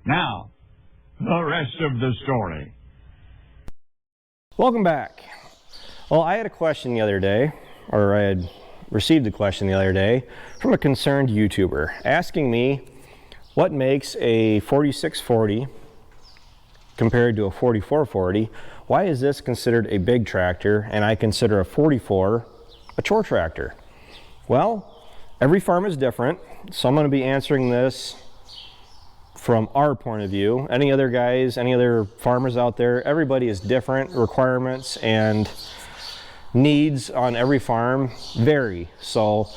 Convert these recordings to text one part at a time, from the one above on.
Now, the rest of the story. Welcome back. Well, I had a question the other day, or I had received a question the other day from a concerned YouTuber asking me what makes a 4640 compared to a 4440. Why is this considered a big tractor and I consider a 44 a chore tractor? Well, every farm is different, so I'm going to be answering this from our point of view. Any other guys, any other farmers out there, everybody is different. Requirements and needs on every farm vary. So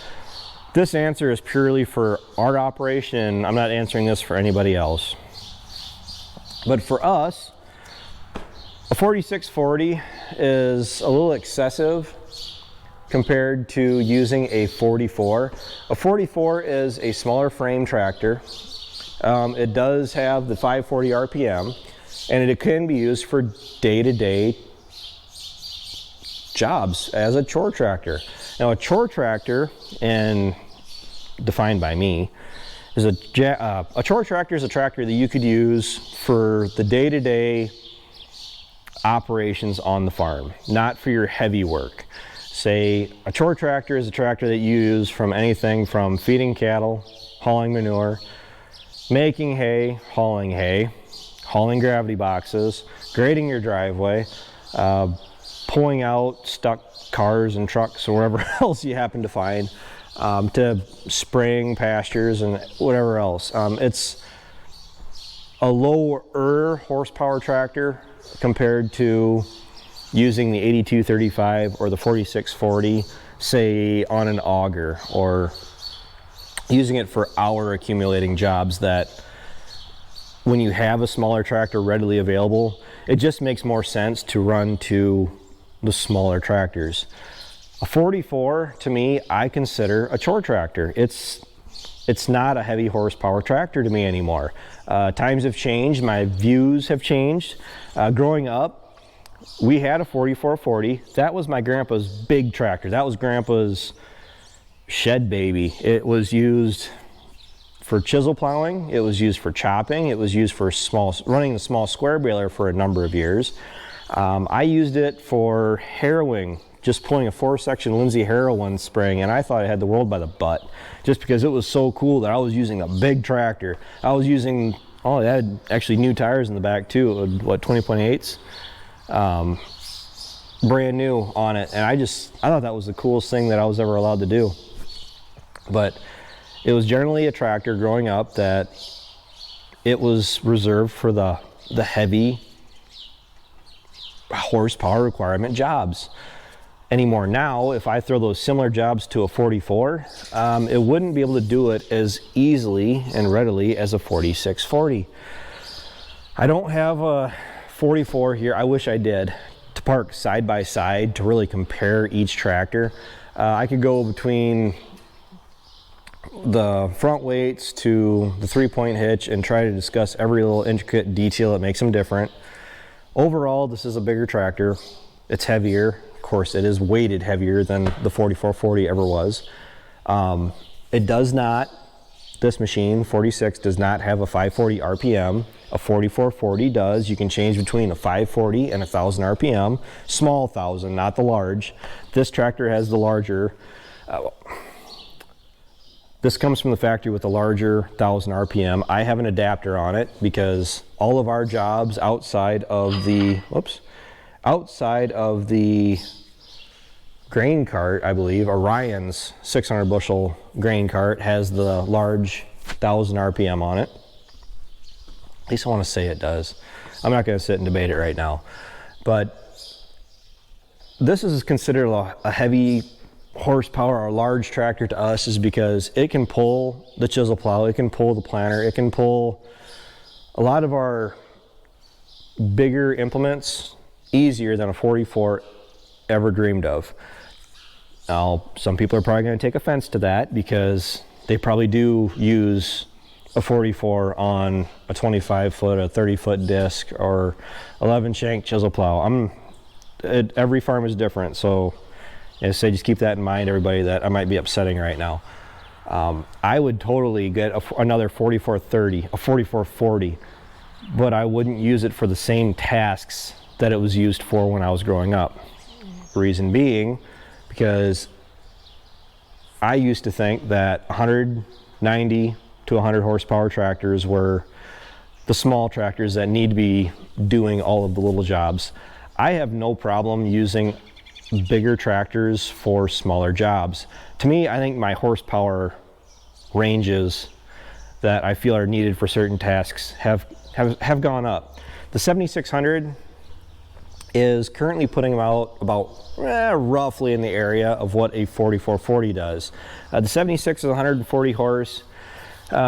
this answer is purely for our operation. I'm not answering this for anybody else. But for us, a 4640 is a little excessive compared to using a 44. A 44 is a smaller frame tractor. It does have the 540 RPM, and it can be used for day-to-day jobs as a chore tractor. Now, a chore tractor, and defined by me, is a chore tractor is a tractor that you could use for the day-to-day operations on the farm, not for your heavy work. Say, a chore tractor is a tractor that you use from anything from feeding cattle, hauling manure, making hay, hauling gravity boxes, grading your driveway, pulling out stuck cars and trucks or wherever else you happen to find, to spraying pastures and whatever else. It's a lower horsepower tractor compared to using the 8235 or the 4640, say on an auger, or using it for hour accumulating jobs that when you have a smaller tractor readily available, it just makes more sense to run to the smaller tractors. A 44, to me, I consider a chore tractor. It's not a heavy horsepower tractor to me anymore. Times have changed, my views have changed. Growing up, we had a 4440. That was my grandpa's big tractor. That was grandpa's shed baby. It was used for chisel plowing, it was used for chopping, it was used for running the small square baler for a number of years. I used it for harrowing, just pulling a 4-section Lindsay harrow one spring, and I thought I had the world by the butt, just because it was so cool that I was using a big tractor. I was using, oh, it had actually new tires in the back too, what, 20.8s? Brand new on it, and I thought that was the coolest thing that I was ever allowed to do. But it was generally a tractor growing up that it was reserved for the heavy horsepower requirement jobs. Anymore now, if I throw those similar jobs to a 44, it wouldn't be able to do it as easily and readily as a 4640. I don't have a 44 here. I wish I did, to park side by side to really compare each tractor. I could go between the front weights to the 3-point hitch and try to discuss every little intricate detail that makes them different. Overall, this is a bigger tractor. It's heavier. Of course, it is weighted heavier than the 4440 ever was. It does not, this machine, 46, does not have a 540 RPM. A 4440 does. You can change between a 540 and 1,000 RPM. Small 1,000, not the large. This tractor has the larger. This comes from the factory with a larger 1,000 RPM. I have an adapter on it because all of our jobs outside of the, grain cart, I believe, Orion's 600 bushel grain cart has the large 1,000 RPM on it. At least I want to say it does. I'm not going to sit and debate it right now. But this is considered a heavy horsepower or large tractor to us is because it can pull the chisel plow, it can pull the planter, it can pull a lot of our bigger implements easier than a 44 ever dreamed of. Now, some people are probably going to take offense to that because they probably do use a 44 on a 25-foot, a 30-foot disc, or 11-shank chisel plow. Every farm is different, so as I say, just keep that in mind, everybody, that I might be upsetting right now. I would totally get another 4430, a 4440. but I wouldn't use it for the same tasks that it was used for when I was growing up. Reason being, because I used to think that 190 to 100 horsepower tractors were the small tractors that need to be doing all of the little jobs. I have no problem using bigger tractors for smaller jobs. To me, I think my horsepower ranges that I feel are needed for certain tasks have gone up. The 7600 is currently putting out about roughly in the area of what a 4440 does. The 76 is 140 horse.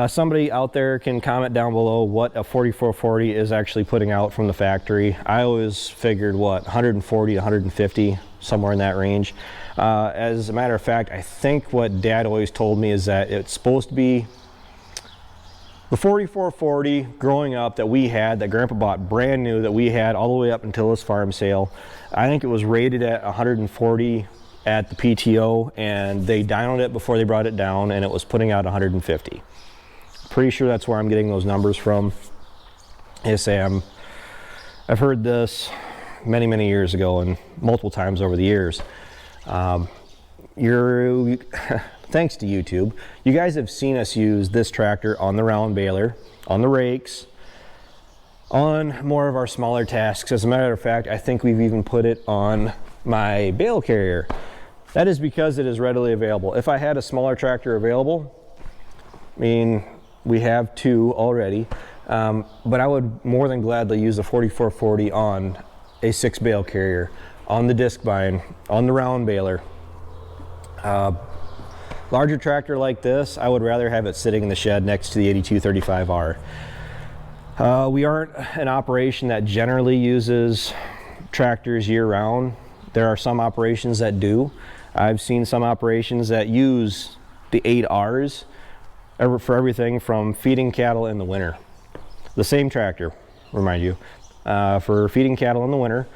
Somebody out there can comment down below what a 4440 is actually putting out from the factory. I always figured, what, 140 to 150, somewhere in that range. As a matter of fact, I think what Dad always told me is that it's supposed to be the 4440 growing up that we had, that Grandpa bought brand new, that we had all the way up until this farm sale. I think it was rated at 140 at the PTO, and they dynoed it before they brought it down, and it was putting out 150. Pretty sure that's where I'm getting those numbers from. I say I've heard this many years ago and multiple times over the years. Thanks to YouTube, you guys have seen us use this tractor on the round baler, on the rakes, on more of our smaller tasks. As a matter of fact, I think we've even put it on my bale carrier. That is because it is readily available. If I had a smaller tractor available, I mean, we have two already, but I would more than gladly use the 4440 on a 6 bale carrier, on the disc bind, on the round baler. Larger tractor like this, I would rather have it sitting in the shed next to the 8235R. We aren't an operation that generally uses tractors year-round. There are some operations that do. I've seen some operations that use the 8Rs for everything from feeding cattle in the winter. The same tractor, remind you, for feeding cattle in the winter,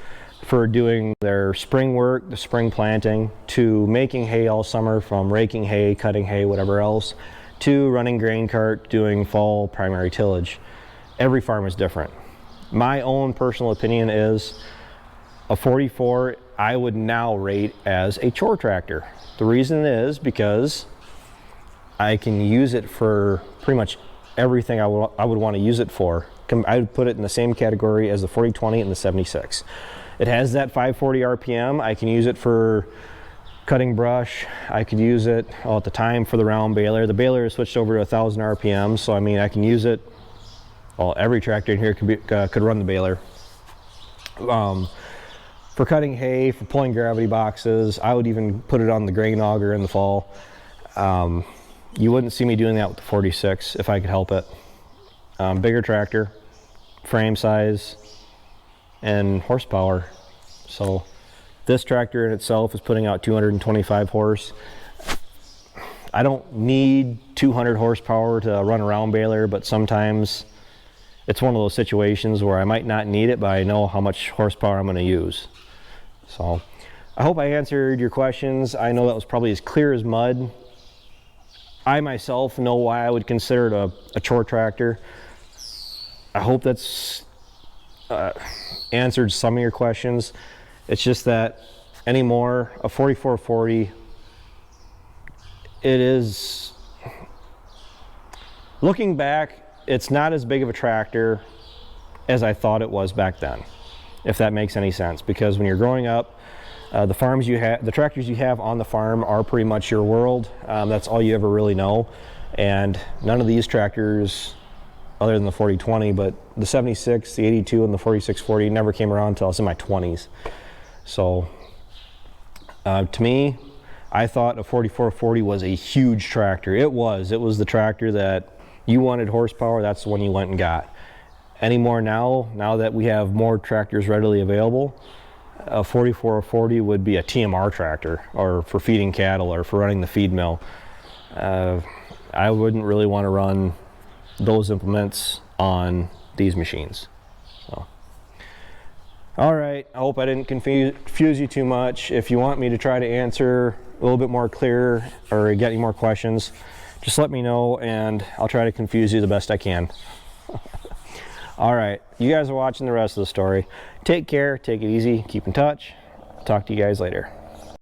for doing their spring work, the spring planting, to making hay all summer, from raking hay, cutting hay, whatever else, to running grain cart, doing fall primary tillage. Every farm is different. My own personal opinion is a 44 I would now rate as a chore tractor. The reason is because I can use it for pretty much everything I would want to use it for. I would put it in the same category as the 4020 and the 76. It has that 540 RPM. I can use it for cutting brush. I could use it at the time for the round baler. The baler is switched over to 1000 RPM, so I mean I can use it. Well, every tractor in here could run the baler. For cutting hay, for pulling gravity boxes, I would even put it on the grain auger in the fall. You wouldn't see me doing that with the 46 if I could help it. Bigger tractor, frame size, and horsepower. So this tractor in itself is putting out 225 horse. I don't need 200 horsepower to run a round baler, but sometimes it's one of those situations where I might not need it, but I know how much horsepower I'm going to use. So I hope I answered your questions. I know that was probably as clear as mud. I myself know why I would consider it a chore tractor. I hope that's answered some of your questions. It's just that anymore, a 4440, it is, looking back, it's not as big of a tractor as I thought it was back then, if that makes any sense. Because when you're growing up, the tractors you have on the farm are pretty much your world. That's all you ever really know. And none of these tractors, other than the 4020, but the 76, the 82, and the 4640 never came around until I was in my 20s. So to me, I thought a 4440 was a huge tractor. It was the tractor that you wanted horsepower, that's the one you went and got. Anymore now that we have more tractors readily available, a 4440 would be a TMR tractor, or for feeding cattle, or for running the feed mill. I wouldn't really want to run those implements on these machines. So, all right, I hope I didn't confuse you too much. If you want me to try to answer a little bit more clear or get any more questions, just let me know and I'll try to confuse you the best I can. All right, you guys are watching the rest of the story. Take care, take it easy, keep in touch. Talk to you guys later.